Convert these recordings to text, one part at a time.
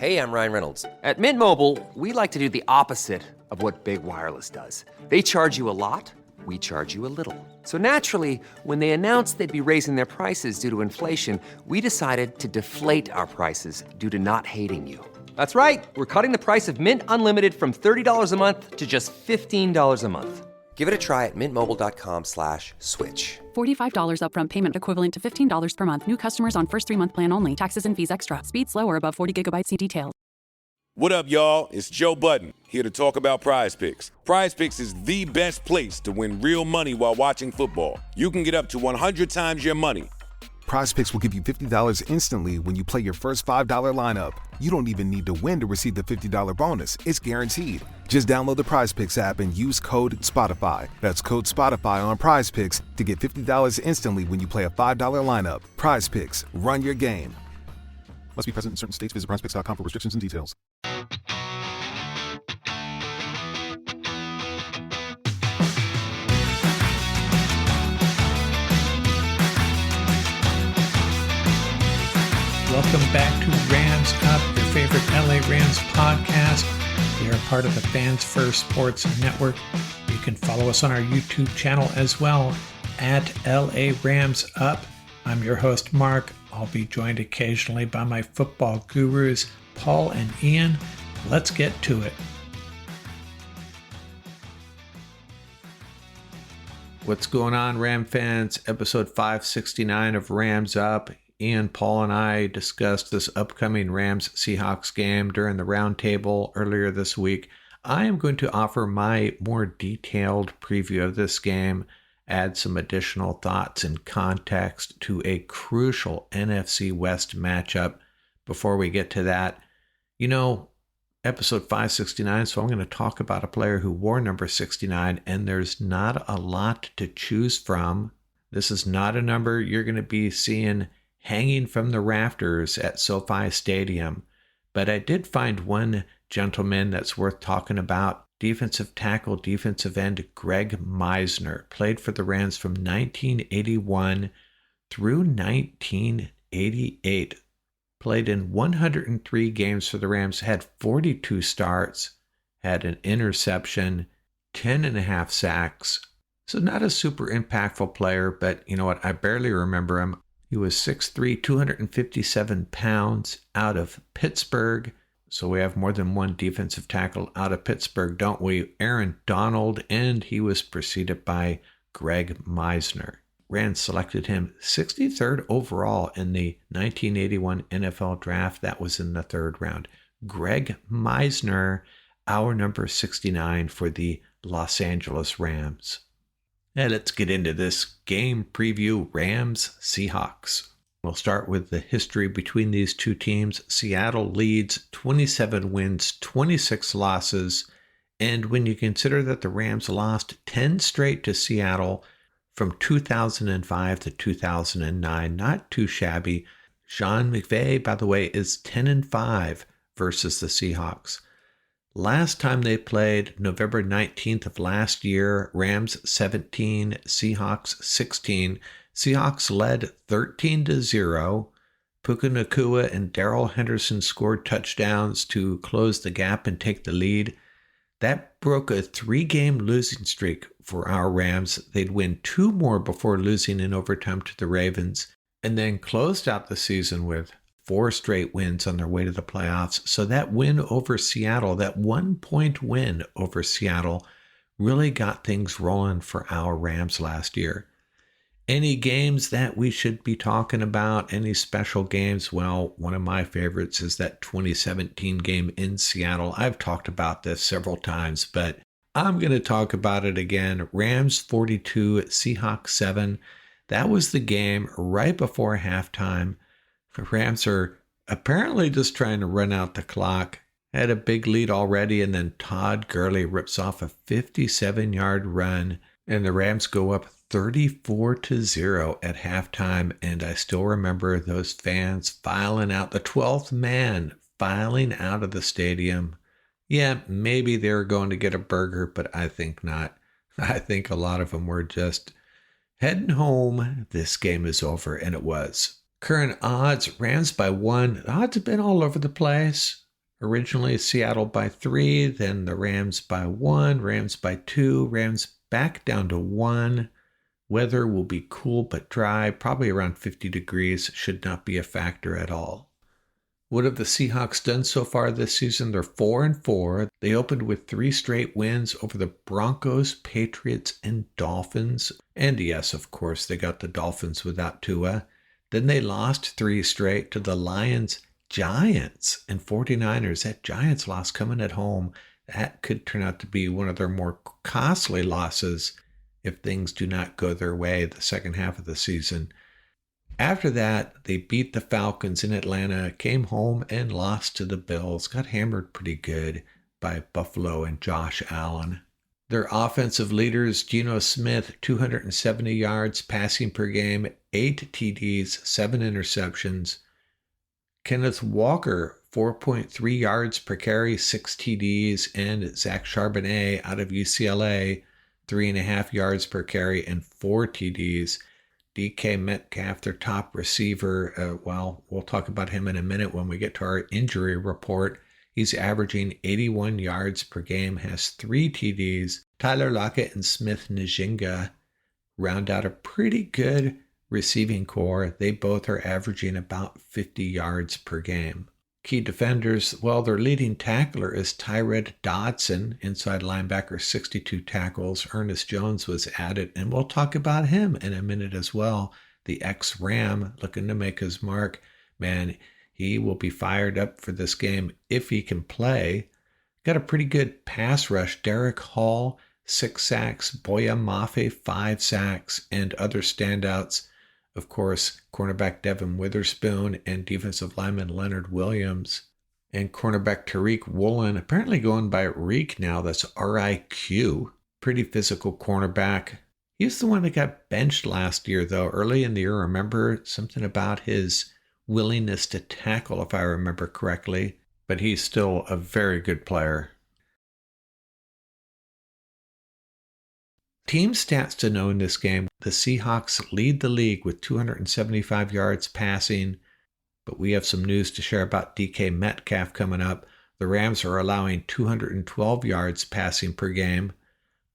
Hey, I'm Ryan Reynolds. At Mint Mobile, we like to do the opposite of what Big Wireless does. They charge you a lot, we charge you a little. So naturally, when they announced they'd be raising their prices due to inflation, we decided to deflate our prices due to not hating you. That's right. We're cutting the price of Mint Unlimited from $30 a month to just $15 a month. Give it a try at mintmobile.com/switch. $45 upfront payment equivalent to $15 per month. New customers on first 3-month plan only. Taxes and fees extra. Speed slower above 40 gigabytes. See details. What up, y'all? It's Joe Budden, here to talk about Prize Picks. Prize Picks is the best place to win real money while watching football. You can get up to 100 times your money. Prize Picks will give you $50 instantly when you play your first $5 lineup. You don't even need to win to receive the $50 bonus. It's guaranteed. Just download the Prize Picks app and use code SPOTIFY. That's code SPOTIFY on Prize Picks to get $50 instantly when you play a $5 lineup. Prize Picks. Run your game. Must be present in certain states. Visit prizepicks.com for restrictions and details. Welcome back to Rams Up, your favorite LA Rams podcast. We are part of the Fans First Sports Network. You can follow us on our YouTube channel as well, at LA Rams Up. I'm your host, Mark. I'll be joined occasionally by my football gurus, Paul and Ian. Let's get to it. What's going on, Ram fans? Episode 569 of Rams Up. Ian, Paul, and I discussed this upcoming Rams-Seahawks game during the roundtable earlier this week. I am going to offer my more detailed preview of this game, add some additional thoughts and context to a crucial NFC West matchup. Before we get to that, episode 569, so I'm going to talk about a player who wore number 69, and there's not a lot to choose from. This is not a number you're going to be seeing hanging from the rafters at SoFi Stadium. But I did find one gentleman that's worth talking about. Defensive tackle, defensive end Greg Meisner. Played for the Rams from 1981 through 1988. Played in 103 games for the Rams. Had 42 starts. Had an interception. 10.5 sacks. So not a super impactful player, but you know what? I barely remember him. He was 6'3", 257 pounds, out of Pittsburgh. So we have more than one defensive tackle out of Pittsburgh, don't we? Aaron Donald, and he was preceded by Greg Meisner. Rams selected him 63rd overall in the 1981 NFL Draft. That was in the 3rd round. Greg Meisner, our number 69 for the Los Angeles Rams. Now let's get into this game preview, Rams-Seahawks. We'll start with the history between these two teams. Seattle leads 27 wins, 26 losses. And when you consider that the Rams lost 10 straight to Seattle from 2005 to 2009, not too shabby. Sean McVay, by the way, is 10-5 versus the Seahawks. Last time they played, November 19th of last year, Rams 17, Seahawks 16. Seahawks led 13-0. Puka Nacua and Darrell Henderson scored touchdowns to close the gap and take the lead. That broke a 3-game losing streak for our Rams. They'd win 2 more before losing in overtime to the Ravens, and then closed out the season with 4 straight wins on their way to the playoffs. So that win over Seattle, that 1-point win over Seattle, really got things rolling for our Rams last year. Any games that we should be talking about? Any special games? Well, one of my favorites is that 2017 game in Seattle. I've talked about this several times, but I'm going to talk about it again. Rams 42, Seahawks 7. That was the game right before halftime. The Rams are apparently just trying to run out the clock. Had a big lead already, and then Todd Gurley rips off a 57-yard run, and the Rams go up 34-0 at halftime. And I still remember those fans filing out, the 12th man filing out of the stadium. Yeah, maybe they were going to get a burger, but I think not. I think a lot of them were just heading home. This game is over, and it was. Current odds, Rams by 1. The odds have been all over the place. Originally Seattle by 3, then the Rams by 1, Rams by 2, Rams back down to 1. Weather will be cool but dry, probably around 50 degrees, should not be a factor at all. What have the Seahawks done so far this season? They're 4-4. They opened with 3 straight wins over the Broncos, Patriots, and Dolphins. And yes, of course, they got the Dolphins without Tua. Then they lost 3 straight to the Lions, Giants, and 49ers. That Giants loss coming at home, that could turn out to be one of their more costly losses if things do not go their way the second half of the season. After that, they beat the Falcons in Atlanta, came home and lost to the Bills, got hammered pretty good by Buffalo and Josh Allen. Their offensive leaders, Geno Smith, 270 yards passing per game, 8 TDs, 7 interceptions. Kenneth Walker, 4.3 yards per carry, 6 TDs, and Zach Charbonnet out of UCLA, 3.5 yards per carry and 4 TDs. DK Metcalf, their top receiver, we'll talk about him in a minute when we get to our injury report. He's averaging 81 yards per game, has 3 TDs. Tyler Lockett and Smith Njigga round out a pretty good receiving core. They both are averaging about 50 yards per game. Key defenders, their leading tackler is Tyrod Dodson, inside linebacker, 62 tackles. Ernest Jones was added, and we'll talk about him in a minute as well. The ex-Ram looking to make his mark. Man, he will be fired up for this game if he can play. Got a pretty good pass rush. Derek Hall, 6 sacks. Boya Mafe, 5 sacks, and other standouts. Of course, cornerback Devin Witherspoon and defensive lineman Leonard Williams. And cornerback Tariq Woolen, apparently going by Reek now, that's R-I-Q. Pretty physical cornerback. He's the one that got benched last year, though, early in the year. Remember something about his willingness to tackle, if I remember correctly. But he's still a very good player. Team stats to know in this game. The Seahawks lead the league with 275 yards passing, but we have some news to share about DK Metcalf coming up. The Rams are allowing 212 yards passing per game.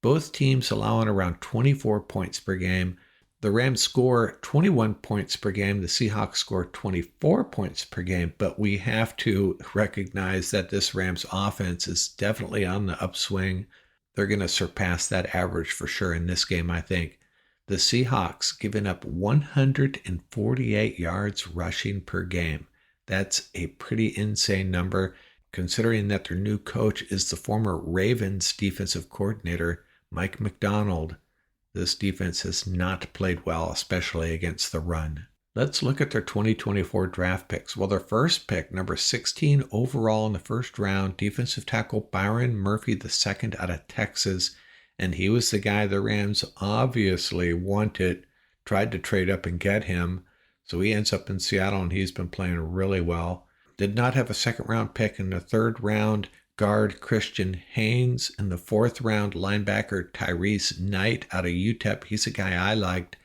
Both teams allowing around 24 points per game. The Rams score 21 points per game. The Seahawks score 24 points per game, but we have to recognize that this Rams offense is definitely on the upswing. They're going to surpass that average for sure in this game, I think. The Seahawks giving up 148 yards rushing per game. That's a pretty insane number, considering that their new coach is the former Ravens defensive coordinator, Mike McDonald. This defense has not played well, especially against the run. Let's look at their 2024 draft picks. Their first pick, number 16 overall in the first round, defensive tackle Byron Murphy II out of Texas. And he was the guy the Rams obviously wanted, tried to trade up and get him. So he ends up in Seattle, and he's been playing really well. Did not have a second-round pick in the third round. Guard Christian Haynes. In the fourth round, linebacker Tyrese Knight out of UTEP. He's a guy I liked.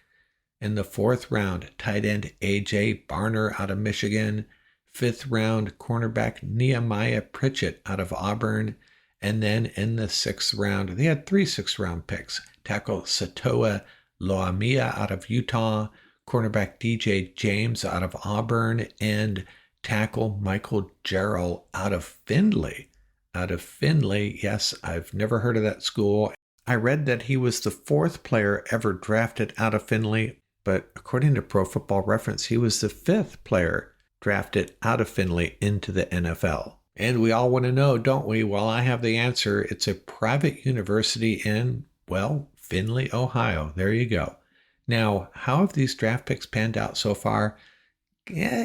In the fourth round, tight end A.J. Barner out of Michigan. Fifth round, cornerback Nehemiah Pritchett out of Auburn. And then in the sixth round, they had 3 sixth-round picks. Tackle Satoa Loamia out of Utah. Cornerback DJ James out of Auburn. And tackle Michael Jarrell out of Findlay. Yes, I've never heard of that school. I read that he was the 4th player ever drafted out of Findlay. But according to Pro Football Reference, he was the 5th player drafted out of Findlay into the NFL. And we all want to know, don't we? Well, I have the answer. It's a private university in, Findlay, Ohio. There you go. Now, how have these draft picks panned out so far? Yeah,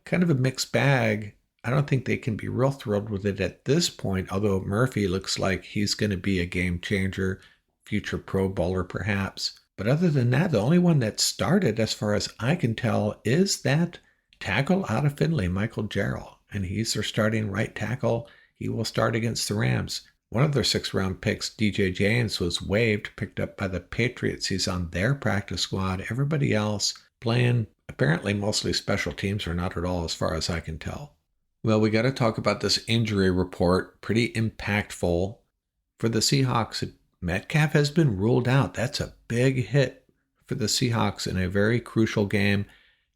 kind of a mixed bag. I don't think they can be real thrilled with it at this point, although Murphy looks like he's going to be a game changer, future Pro Bowler perhaps. But other than that, the only one that started, as far as I can tell, is that tackle out of Findlay, Michael Jarrell. And he's their starting right tackle. He will start against the Rams. One of their 6th-round picks, DJ James, was waived, picked up by the Patriots. He's on their practice squad. Everybody else playing apparently mostly special teams or not at all, as far as I can tell. Well, we got to talk about this injury report. Pretty impactful. For the Seahawks, Metcalf has been ruled out. That's a big hit for the Seahawks in a very crucial game.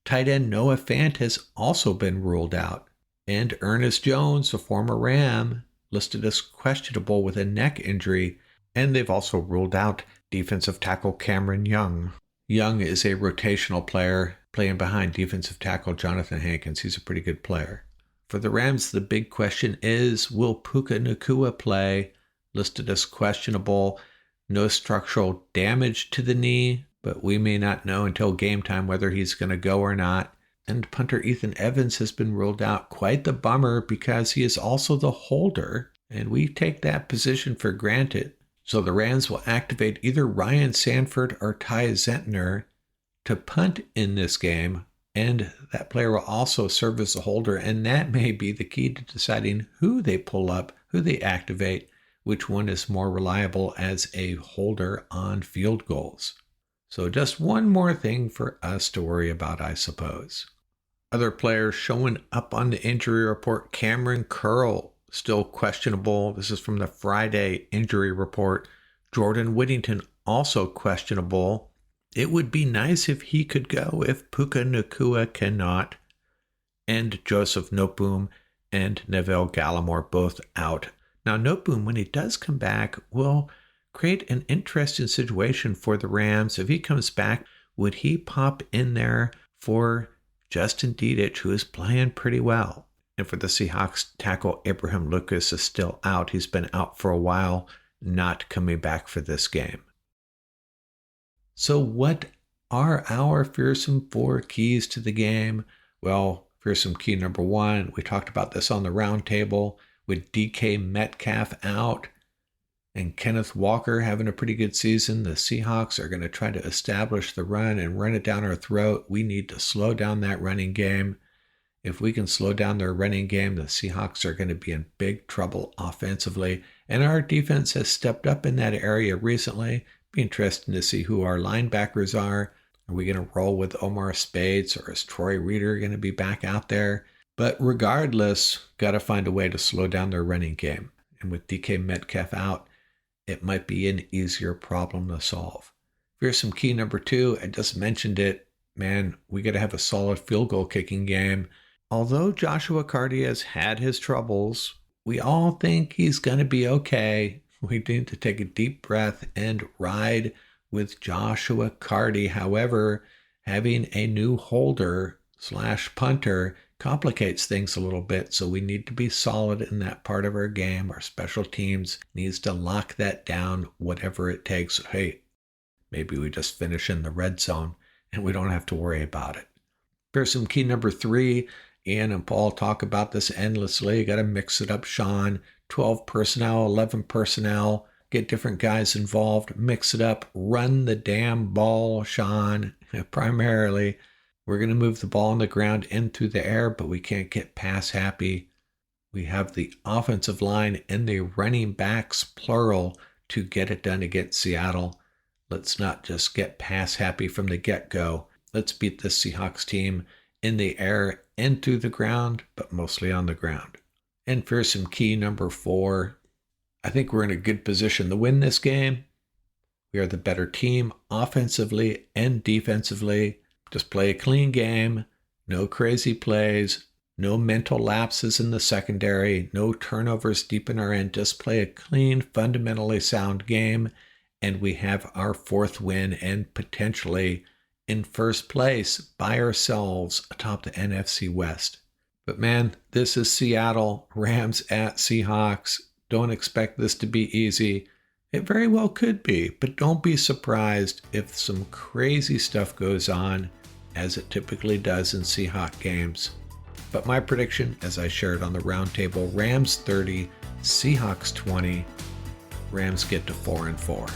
Tight end Noah Fant has also been ruled out. And Ernest Jones, the former Ram, listed as questionable with a neck injury. And they've also ruled out defensive tackle Cameron Young. Young is a rotational player playing behind defensive tackle Jonathan Hankins. He's a pretty good player. For the Rams, the big question is, will Puka Nacua play? Listed as questionable. No structural damage to the knee, but we may not know until game time whether he's going to go or not. And punter Ethan Evans has been ruled out. Quite the bummer because he is also the holder, and we take that position for granted. So the Rams will activate either Ryan Sanford or Ty Zentner to punt in this game, and that player will also serve as a holder, and that may be the key to deciding who they pull up, who they activate, which one is more reliable as a holder on field goals. So just one more thing for us to worry about, I suppose. Other players showing up on the injury report, Cameron Curl, still questionable. This is from the Friday injury report. Jordan Whittington, also questionable. It would be nice if he could go if Puka Nacua cannot. And Joseph Noteboom and Neville Gallimore both out. Now, Noteboom, when he does come back, will create an interesting situation for the Rams. If he comes back, would he pop in there for Justin Dedich, who is playing pretty well? And for the Seahawks, tackle Abraham Lucas is still out. He's been out for a while, not coming back for this game. So what are our fearsome four keys to the game? Well, fearsome key number one, we talked about this on the roundtable, with DK Metcalf out and Kenneth Walker having a pretty good season. The Seahawks are going to try to establish the run and run it down our throat. We need to slow down that running game. If we can slow down their running game, the Seahawks are going to be in big trouble offensively. And our defense has stepped up in that area recently. Be interesting to see who our linebackers are. Are we going to roll with Omar Spades, or is Troy Reader going to be back out there? But regardless, got to find a way to slow down their running game. And with DK Metcalf out, it might be an easier problem to solve. Fearsome key number two, I just mentioned it. Man, we got to have a solid field goal kicking game. Although Joshua Carty has had his troubles, we all think he's going to be okay. We need to take a deep breath and ride with Joshua Carty. However, having a new holder / punter complicates things a little bit, so we need to be solid in that part of our game. Our special teams needs to lock that down, whatever it takes. Hey, maybe we just finish in the red zone and we don't have to worry about it. Fearsome key number three, Ian and Paul talk about this endlessly. You got to mix it up, Sean. 12 personnel, 11 personnel, get different guys involved, mix it up, run the damn ball, Sean. Primarily, we're going to move the ball on the ground in through the air, but we can't get pass happy. We have the offensive line and the running backs, plural, to get it done against Seattle. Let's not just get pass happy from the get-go. Let's beat this Seahawks team in the air and through the ground, but mostly on the ground. And fearsome key number four, I think we're in a good position to win this game. We are the better team offensively and defensively. Just play a clean game, no crazy plays, no mental lapses in the secondary, no turnovers deep in our end. Just play a clean, fundamentally sound game, and we have our fourth win and potentially in first place by ourselves atop the NFC West. But man, this is Seattle, Rams at Seahawks. Don't expect this to be easy. It very well could be, but don't be surprised if some crazy stuff goes on, as it typically does in Seahawks games. But my prediction, as I shared on the roundtable, Rams 30, Seahawks 20. Rams get to 4-4.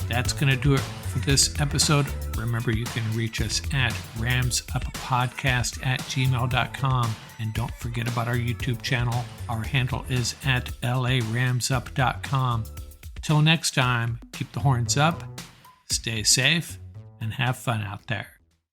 That's going to do it for this episode. Remember, you can reach us at ramsuppodcast@gmail.com. And don't forget about our YouTube channel. Our handle is at laramsup.com. Till next time, keep the horns up, stay safe, and have fun out there.